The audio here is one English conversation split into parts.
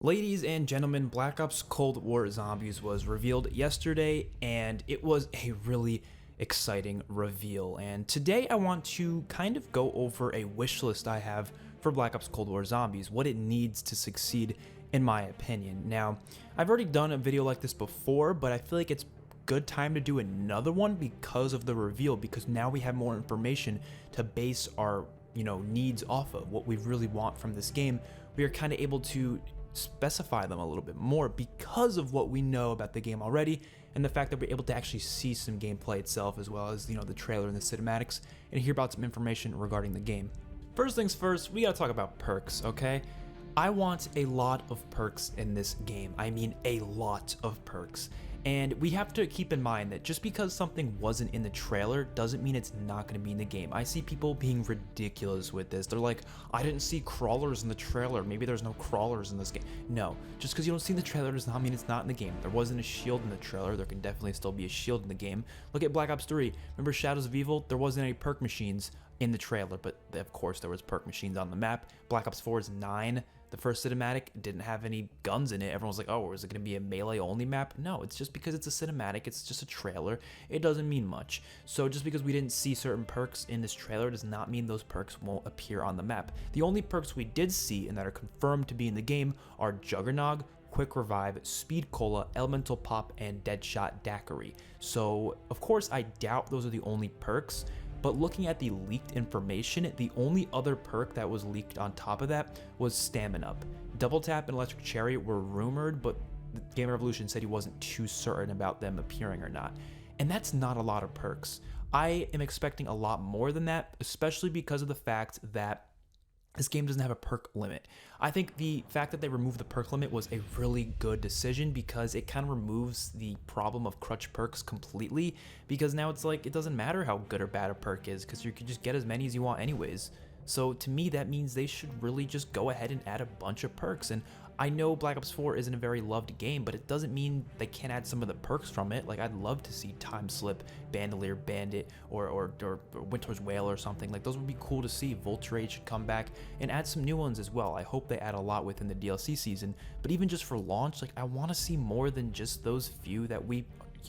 Ladies and gentlemen, Black Ops Cold War Zombies was revealed yesterday, and it was a really exciting reveal. And today I want to kind of go over a wish list I have for Black Ops Cold War Zombies, what it needs to succeed in my opinion. Now, I've already done a video like this before, but I feel like it's good time to do another one because of the reveal, because now we have more information to base our needs off of, what we really want from this game. We are kind of able to specify them a little bit more because of what we know about the game already, and the fact that we're able to actually see some gameplay itself, as well as the trailer and the cinematics, and hear about some information regarding the game. First things first, we gotta talk about perks, okay? I want a lot of perks in this game. I mean a lot of perks. And we have to keep in mind that just because something wasn't in the trailer doesn't mean it's not going to be in the game. I see people being ridiculous with this. They're like, I didn't see crawlers in the trailer. Maybe there's no crawlers in this game. No, just because you don't see the trailer does not mean it's not in the game. There wasn't a shield in the trailer. There can definitely still be a shield in the game. Look at Black Ops 3. Remember Shadows of Evil? There wasn't any perk machines in the trailer, but of course there was perk machines on the map. Black Ops 4's 9. The first cinematic didn't have any guns in it. Everyone was like, oh, is it going to be a melee only map? No, it's just because it's a cinematic, it's just a trailer. It doesn't mean much. So just because we didn't see certain perks in this trailer does not mean those perks won't appear on the map. The only perks we did see and that are confirmed to be in the game are Juggernog, Quick Revive, Speed Cola, Elemental Pop, and Deadshot Daiquiri. So of course I doubt those are the only perks, but looking at the leaked information, the only other perk that was leaked on top of that was Stamina Up. Double Tap and Electric Cherry were rumored, but Game Revolution said he wasn't too certain about them appearing or not. And that's not a lot of perks. I am expecting a lot more than that, especially because of the fact that this game doesn't have a perk limit. I think the fact that they removed the perk limit was a really good decision, because it kind of removes the problem of crutch perks completely, because now it's like it doesn't matter how good or bad a perk is, because you can just get as many as you want anyways. So to me, that means they should really just go ahead and add a bunch of perks. And I know Black Ops 4 isn't a very loved game, but it doesn't mean they can't add some of the perks from it. Like, I'd love to see Time Slip, Bandolier, Bandit, or Winter's Whale or something. Like, those would be cool to see. Voltrage should come back and add some new ones as well. I hope they add a lot within the DLC season, but even just for launch, like, I want to see more than just those few that we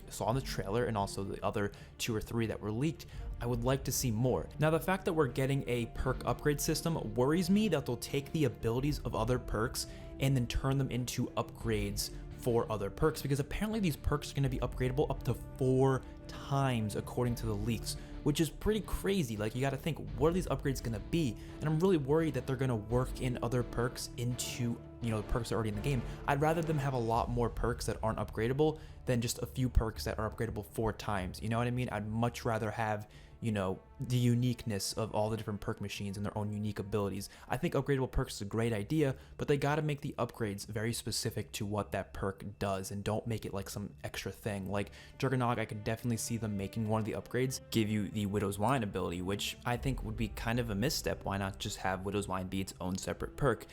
saw in the trailer and also the other 2 or 3 that were leaked. I would like to see more. Now, the fact that we're getting a perk upgrade system worries me, that they'll take the abilities of other perks and then turn them into upgrades for other perks, because apparently these perks are going to be upgradable up to 4 times according to the leaks, which is pretty crazy. Like, you got to think, what are these upgrades going to be? And I'm really worried that they're going to work in other perks into the perks that are already in the game. I'd rather them have a lot more perks that aren't upgradable than just a few perks that are upgradable 4 times. You know what I mean? I'd much rather have the uniqueness of all the different perk machines and their own unique abilities. I think upgradable perks is a great idea, but they got to make the upgrades very specific to what that perk does, and don't make it like some extra thing. Like Juggernog, I could definitely see them making one of the upgrades give you the Widow's Wine ability, which I think would be kind of a misstep. Why not just have Widow's Wine be its own separate perk?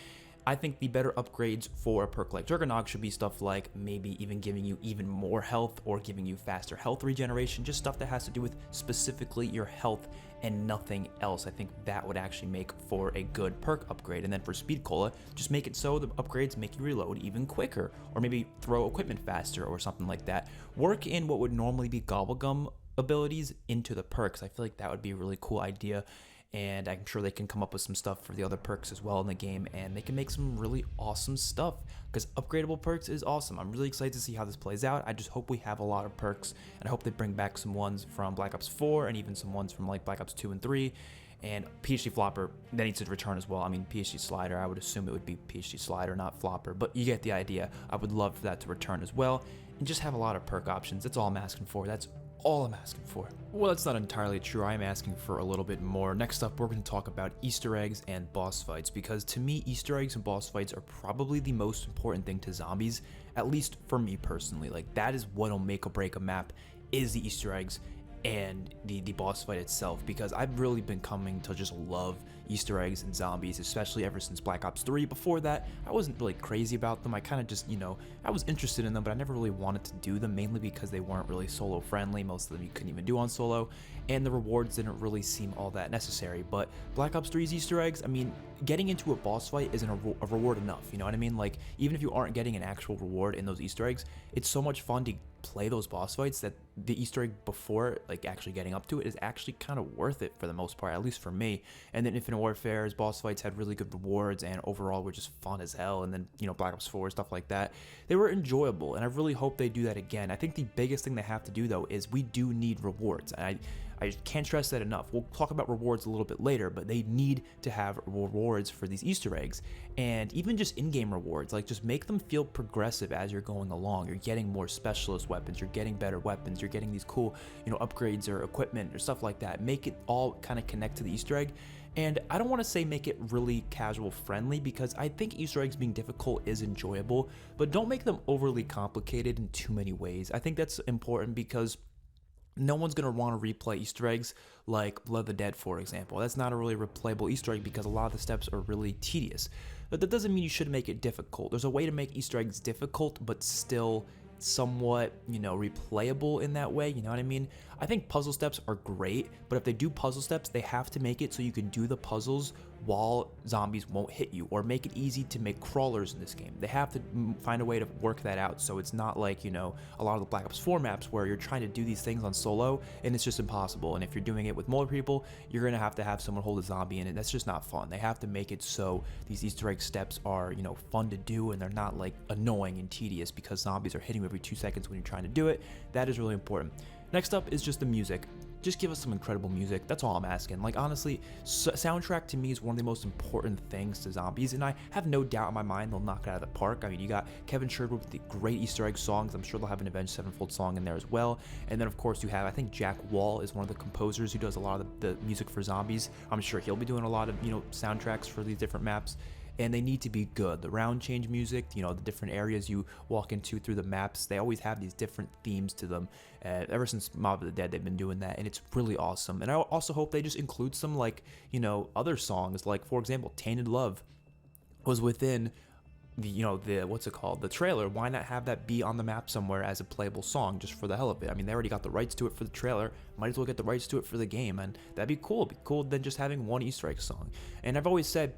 I think the better upgrades for a perk like Juggernog should be stuff like maybe even giving you even more health, or giving you faster health regeneration, just stuff that has to do with specifically your health and nothing else. I think that would actually make for a good perk upgrade. And then for Speed Cola, just make it so the upgrades make you reload even quicker, or maybe throw equipment faster or something like that. Work in what would normally be Gobblegum abilities into the perks. I feel like that would be a really cool idea. And I'm sure they can come up with some stuff for the other perks as well in the game, and they can make some really awesome stuff, because upgradable perks is awesome. I'm really excited to see how this plays out. I just hope we have a lot of perks, and I hope they bring back some ones from Black Ops 4 and even some ones from like Black Ops 2 and 3. And PhD Flopper, that needs to return as well. I mean, PhD Slider, I would assume it would be PhD Slider, not Flopper, but you get the idea. I would love for that to return as well, and just have a lot of perk options. That's all I'm asking for. That's all I'm asking for. Well, that's not entirely true. I'm asking for a little bit more. Next up, we're going to talk about Easter eggs and boss fights, because to me, Easter eggs and boss fights are probably the most important thing to zombies, at least for me personally. Like, that is what'll make or break a map, is the Easter eggs and the boss fight itself, because I've really been coming to just love Easter eggs and zombies, especially ever since Black Ops 3. Before that, I wasn't really crazy about them. I kind of just, I was interested in them, but I never really wanted to do them, mainly because they weren't really solo friendly. Most of them you couldn't even do on solo, and the rewards didn't really seem all that necessary. But Black Ops 3's Easter eggs, I mean, getting into a boss fight isn't a reward enough, you know what I mean? Like, even if you aren't getting an actual reward in those Easter eggs, it's so much fun to play those boss fights that the Easter egg before, like, actually getting up to it is actually kind of worth it for the most part, at least for me. And then Infinite Warfare's boss fights had really good rewards and overall were just fun as hell. And then, Black Ops 4, stuff like that, they were enjoyable, and I really hope they do that again. I think the biggest thing they have to do, though, is we do need rewards. And I can't stress that enough. We'll talk about rewards a little bit later, but they need to have rewards for these Easter eggs, and even just in-game rewards. Like, just make them feel progressive as you're going along. You're getting more specialist weapons, you're getting better weapons, you're getting these cool, upgrades or equipment or stuff like that. Make it all kind of connect to the Easter egg. And I don't want to say make it really casual friendly, because I think Easter eggs being difficult is enjoyable, but don't make them overly complicated in too many ways. I think that's important, because no one's going to want to replay Easter eggs like Blood of the Dead, for example. That's not a really replayable Easter egg because a lot of the steps are really tedious. But that doesn't mean you should make it difficult. There's a way to make Easter eggs difficult, but still somewhat, replayable in that way, you know what I mean? I think puzzle steps are great, but if they do puzzle steps, they have to make it so you can do the puzzles while zombies won't hit you, or make it easy to make crawlers in this game. They have to find a way to work that out, so it's not like, a lot of the Black Ops 4 maps where you're trying to do these things on solo and it's just impossible. And if you're doing it with more people, you're gonna have to have someone hold a zombie in it. That's just not fun. They have to make it so these Easter egg steps are, fun to do, and they're not like annoying and tedious because zombies are hitting you every 2 seconds when you're trying to do it. That is really important. Next up is just the music. Just give us some incredible music. That's all I'm asking. Like, honestly, soundtrack to me is one of the most important things to zombies, and I have no doubt in my mind they'll knock it out of the park. I mean, you got Kevin Sherwood with the great Easter egg songs. I'm sure they'll have an Avenged Sevenfold song in there as well. And then, of course, you have, I think Jack Wall is one of the composers who does a lot of the music for zombies. I'm sure he'll be doing a lot of, soundtracks for these different maps. And they need to be good. The round change music, the different areas you walk into through the maps, they always have these different themes to them. Ever since Mob of the Dead, they've been doing that, and it's really awesome. And I also hope they just include some, like, other songs, like, for example, Tainted Love was within the what's it called, the trailer. Why not have that be on the map somewhere as a playable song, just for the hell of it? I mean, they already got the rights to it for the trailer, might as well get the rights to it for the game, and that'd be cool. It'd be cool than just having one Easter egg song. And I've always said,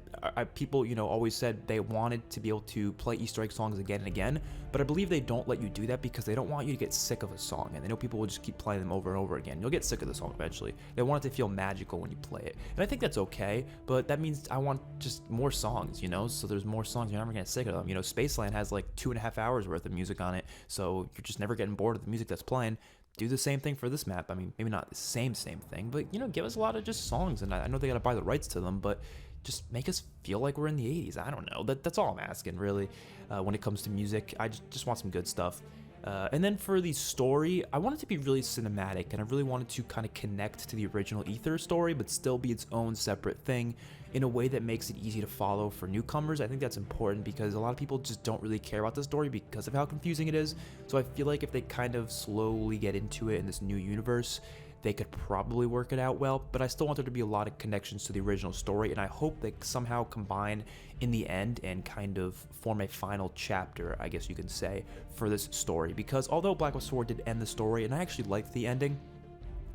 people always said they wanted to be able to play Easter egg songs again and again, but I believe they don't let you do that because they don't want you to get sick of a song, and they know people will just keep playing them over and over again. You'll get sick of the song eventually. They want it to feel magical when you play it, and I think that's okay, but that means I want just more songs, so there's more songs. You're never gonna get sick of them. Spaceland has like 2.5 hours worth of music on it, so you're just never getting bored of the music that's playing. Do the same thing for this map. I mean, maybe not the same thing, but give us a lot of just songs. And I know they gotta buy the rights to them, but just make us feel like we're in the 80s. I don't know. That's all I'm asking, really. When it comes to music, I just want some good stuff. And then for the story, I want it to be really cinematic, and I really wanted to kind of connect to the original Ether story, but still be its own separate thing in a way that makes it easy to follow for newcomers. I think that's important because a lot of people just don't really care about the story because of how confusing it is. So I feel like if they kind of slowly get into it in this new universe, they could probably work it out well, but I still want there to be a lot of connections to the original story, and I hope they somehow combine in the end and kind of form a final chapter, I guess you can say, for this story. Because although Black Ops 4 did end the story, and I actually liked the ending,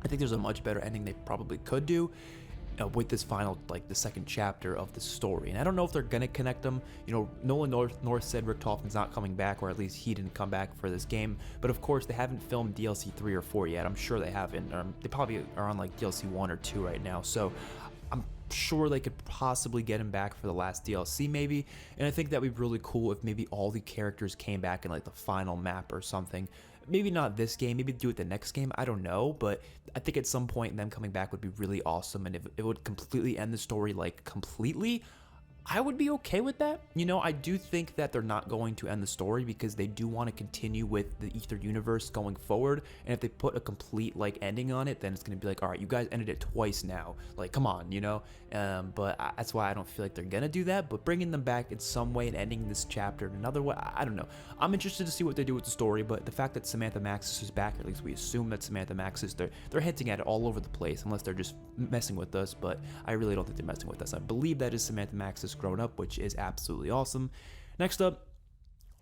I think there's a much better ending they probably could do with this final, like, the second chapter of the story. And I don't know if they're gonna connect them. Nolan North said Rick Tofman's not coming back, or at least he didn't come back for this game. But of course, they haven't filmed DLC 3 or 4 yet. I'm sure they haven't. They probably are on like DLC 1 or 2 right now. So I'm sure they could possibly get him back for the last DLC maybe. And I think that'd be really cool if maybe all the characters came back in like the final map or something. Maybe not this game, maybe do it the next game, I don't know, but I think at some point them coming back would be really awesome, and if it would completely end the story, like, completely, I would be okay with that. You know, I do think that they're not going to end the story because they do want to continue with the Ether universe going forward. And if they put a complete like ending on it, then it's going to be like, all right, you guys ended it twice now. Like, come on, you know? That's why I don't feel like they're going to do that. But bringing them back in some way and ending this chapter in another way, I don't know. I'm interested to see what they do with the story, but the fact that Samantha Maxis is back, or at least we assume that Samantha Maxis, they're hinting at it all over the place, unless they're just messing with us. But I really don't think they're messing with us. I believe that is Samantha Maxis grown up, which is absolutely awesome. Next up,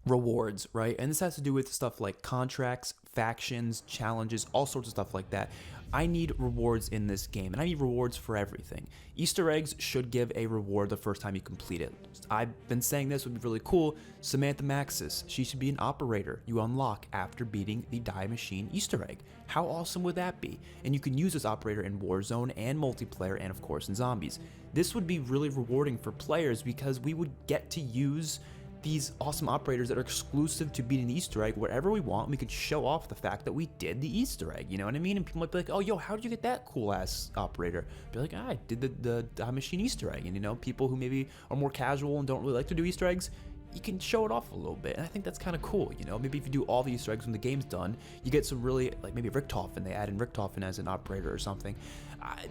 rewards, right? And this has to do with stuff like contracts, factions, challenges, all sorts of stuff like that. I need rewards in this game, and I need rewards for everything. Easter eggs should give a reward the first time you complete it. I've been saying this would be really cool. Samantha Maxis, she should be an operator you unlock after beating the Die Machine Easter egg. How awesome would that be? And you can use this operator in Warzone and multiplayer, and of course in zombies. This would be really rewarding for players because we would get to use these awesome operators that are exclusive to beating the Easter egg wherever we want. We could show off the fact that we did the Easter egg, you know what I mean? And people might be like, oh, yo, how did you get that cool ass operator? Be like, I did the machine Easter egg. And you know, people who maybe are more casual and don't really like to do Easter eggs, you can show it off a little bit. And I think that's kind of cool, you know? Maybe if you do all the Easter eggs when the game's done, you get some really, like maybe Richtofen, they add in Richtofen as an operator or something.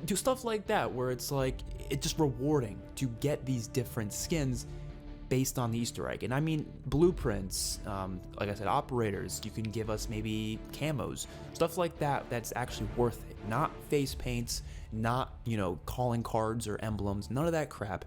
Do stuff like that where it's like, it's just rewarding to get these different skins based on the Easter egg. And I mean blueprints, like I said, operators, you can give us maybe camos, stuff like that that's actually worth it. Not face paints, not, you know, calling cards or emblems, none of that crap.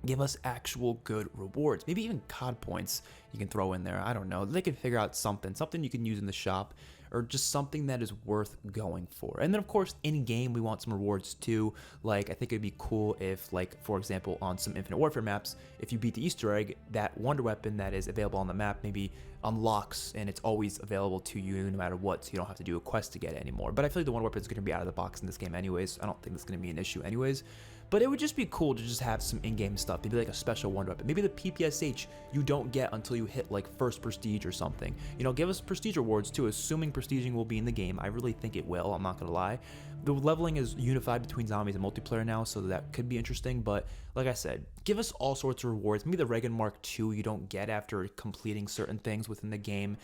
Give us actual good rewards. Maybe even COD points you can throw in there. I don't know. They could figure out something you can use in the shop, or just something that is worth going for. And then of course in game we want some rewards too. Like I think it'd be cool if, like for example, on some Infinite Warfare maps, if you beat the Easter egg, that wonder weapon that is available on the map maybe unlocks and it's always available to you no matter what, so you don't have to do a quest to get it anymore. But I feel like the wonder weapon is going to be out of the box in this game anyways. I don't think that's going to be an issue anyways. But it would just be cool to just have some in-game stuff, maybe like a special wonder weapon, maybe the PPSH you don't get until you hit like first prestige or something. You know, give us prestige rewards too, assuming prestiging will be in the game. I really think it will, I'm not gonna lie. The leveling is unified between zombies and multiplayer now, so that could be interesting. But like I said, give us all sorts of rewards. Maybe the Reagan Mark II you don't get after completing certain things within the game.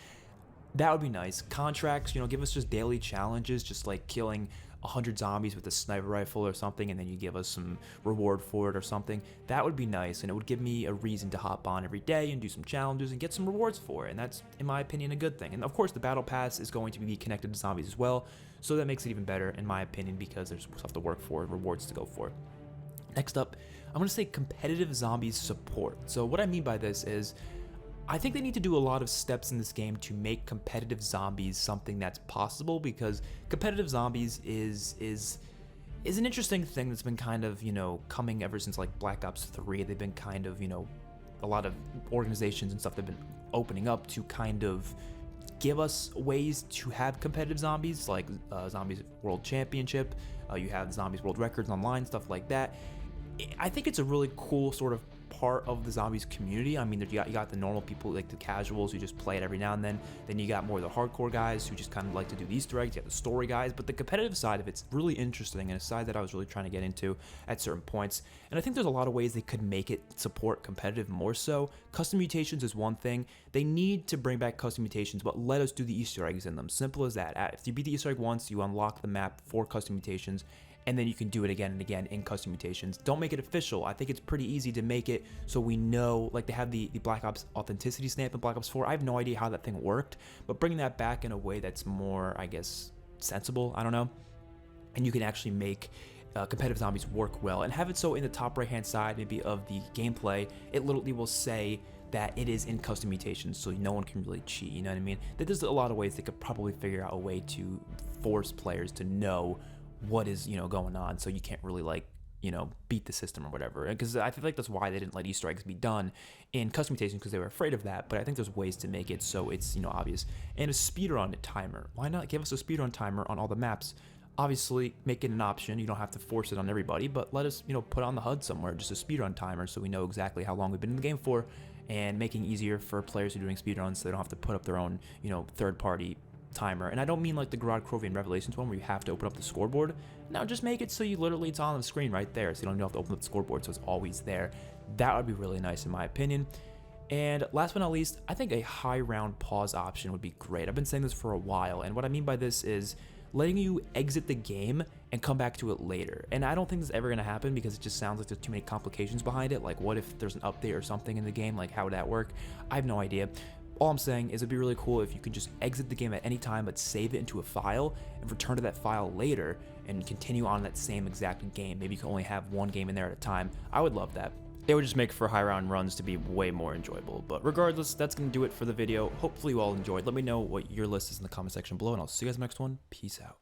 That would be nice. Contracts, you know, give us just daily challenges, just like killing 100 zombies with a sniper rifle or something, and then you give us some reward for it or something. That would be nice, and it would give me a reason to hop on every day and do some challenges and get some rewards for it, and that's, in my opinion, a good thing. And of course, the battle pass is going to be connected to zombies as well, so that makes it even better, in my opinion, because there's stuff to work for, rewards to go for. Next up, I'm going to say competitive zombies support. So what I mean by this is, I think they need to do a lot of steps in this game to make competitive zombies something that's possible, because competitive zombies is an interesting thing that's been kind of, you know, coming ever since like Black Ops 3. They've been kind of, you know, a lot of organizations and stuff that have been opening up to kind of give us ways to have competitive zombies, like Zombies World Championship, you have Zombies World Records online, stuff like that. I think it's a really cool sort of part of the zombies community. I mean, you got the normal people, like the casuals who just play it every now and then you got more of the hardcore guys who just kind of like to do the Easter eggs, you got the story guys, but the competitive side of it's really interesting, and a side that I was really trying to get into at certain points. And I think there's a lot of ways they could make it support competitive more so. Custom mutations is one thing. They need to bring back custom mutations, but let us do the Easter eggs in them. Simple as that. If you beat the Easter egg once, you unlock the map for custom mutations, and then you can do it again and again in custom mutations. Don't make it official. I think it's pretty easy to make it so we know, like they have the Black Ops authenticity stamp in Black Ops 4. I have no idea how that thing worked, but bringing that back in a way that's more, I guess, sensible, I don't know. And you can actually make competitive zombies work well, and have it so in the top right hand side maybe of the gameplay, it literally will say that it is in custom mutations, so no one can really cheat, you know what I mean? There's a lot of ways they could probably figure out a way to force players to know what is, you know, going on, so you can't really, like, you know, beat the system or whatever. Because I feel like that's why they didn't let Easter eggs be done in custom mutations, because they were afraid of that. But I think there's ways to make it so it's, you know, obvious. And a speedrun timer. Why not give us a speedrun timer on all the maps? Obviously, make it an option. You don't have to force it on everybody, but let us, you know, put on the HUD somewhere just a speedrun timer, so we know exactly how long we've been in the game for, and making it easier for players who are doing speedruns so they don't have to put up their own, you know, third-party timer. And I don't mean like the Grod Krovian Revelations one where you have to open up the scoreboard. No, just make it so you literally, it's on the screen right there, so you don't even have to open up the scoreboard, so it's always there. That would be really nice in my opinion. And last but not least, I think a high round pause option would be great. I've been saying this for a while, and what I mean by this is letting you exit the game and come back to it later. And I don't think this is ever going to happen because it just sounds like there's too many complications behind it. Like, what if there's an update or something in the game? Like, how would that work? I have no idea. All I'm saying is it'd be really cool if you could just exit the game at any time but save it into a file and return to that file later and continue on that same exact game. Maybe you can only have one game in there at a time. I would love that. It would just make for high round runs to be way more enjoyable. But regardless, that's going to do it for the video. Hopefully you all enjoyed. Let me know what your list is in the comment section below, and I'll see you guys in the next one. Peace out.